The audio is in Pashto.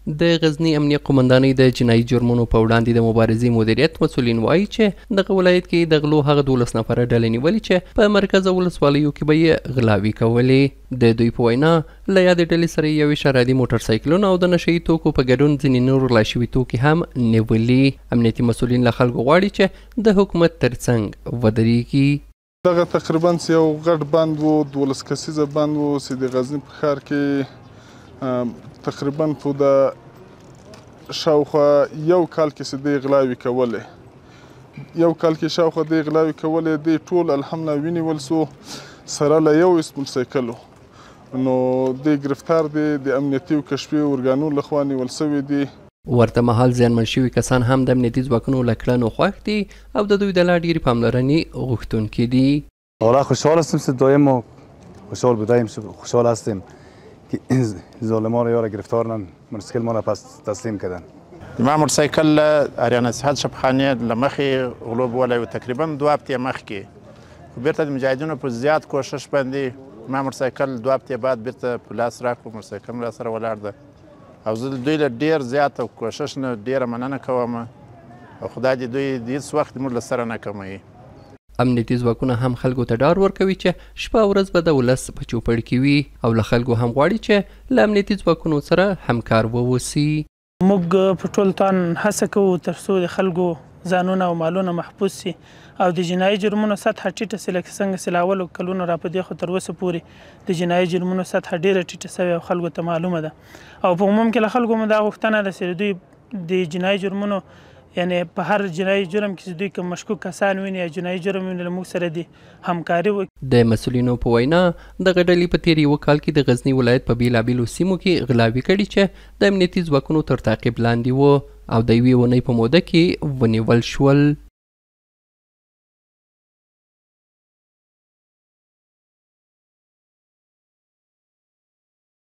د غزني امنیه قومندانۍ د جنایي جرمونو په وړاندې د مبارزې مدیریت مسؤلین وایي چې دغه ولایت کې د غلو هغه 12 نفره ډلې نیولې چې په مرکز ولسوالیو کې به یې غلاوي کولې. د دوی په وینا له یادې ډلې سره یو اشارادي موټر سایکلونه او د نشه یي توکو په ګډون ځینې نور غلا شوي توکي هم نیولي. امنیتي مسؤلین له خلکو غواړي چې د حکومت ترڅنګ ودرېږي. دغه تقریبا یو غټ بند و، 12 کسیزه بند و چې د غزني په ښار کې تقریبا په د شاوخوا یو کال کې چې دوی غلاوې کولې، یو کال کې شاوخوا دوی غلاوې کولې، دوی ټول الحمدلله ونیول سو سره له یو موټرسایکل نو دوی ګرفتار دي، د امنیتي او کشفي ارګانونو لخوا نیول سوي دي. ورته مهال زیانمن شوي کسان هم د امنیتي ځواکونو له کړنو خوښ دي او د دوی د لا ډېرې پاملرنې غوښتونکي دي. والا خوشحال هستیم که دائم ما خوشحال بودیم، خوشحال هستیم که ظالمان رو یار گرفتارن، موتورسیکل ما رو پس تسلیم کردن. ما موتورسیکل اریانا صحت شبخانه لمخې غلو بولی و تقریبا 2 هفتې مخکې، خو بیرته د مجاهدینو په زیات کوشش باندې ما موتورسیکل 2 هفتې بعد بیرته په لاس راکړو. موتورسیکل را سره ولاړ ده او زه دوی له ډېر زیات کوشش نه ډېره مننه کوم او خدای دې دوی د هېڅ وخت موږ له سره نه کموي. امنیتي ځواکونه هم خلکو ته ډاډ ورکوي چې شپه او ورځ به د ولس په چوپړ کې وي او له خلکو هم غواړي چې له امنیتي ځواکونو سره همکار واوسي. موږ په ټول توان هڅه کوو تر څو د خلکو ځانونه او مالونه محفوظ سي او د جنایي جرمونو سطحه ټیټه سي، لکه څنګه چې له اولو کلونو را په دې خو تر اوسه پورې د جنایي جرمونو سطحه ډېره ټیټه سوې او خلکو ته معلومه ده او په عموم کې له خلکو مو دا غوښتنه ده چې دوی د جنایي جرمونو یعنی په هر جنایي جرم کې دوی کوم مشکوک کسان ویني یا جنایي جرم ویني له موږ سره دي همکاري وکړي. د مسؤلینو په وینا دغه ډلې په تېر یوه کال کې د غزني ولایت په بېلابېلو سیمو کې غلاوې کړي چې د امنیتي ځواکونو تر تعقیب لاندې وو او د یوې اونۍ په موده کې ونیول شول.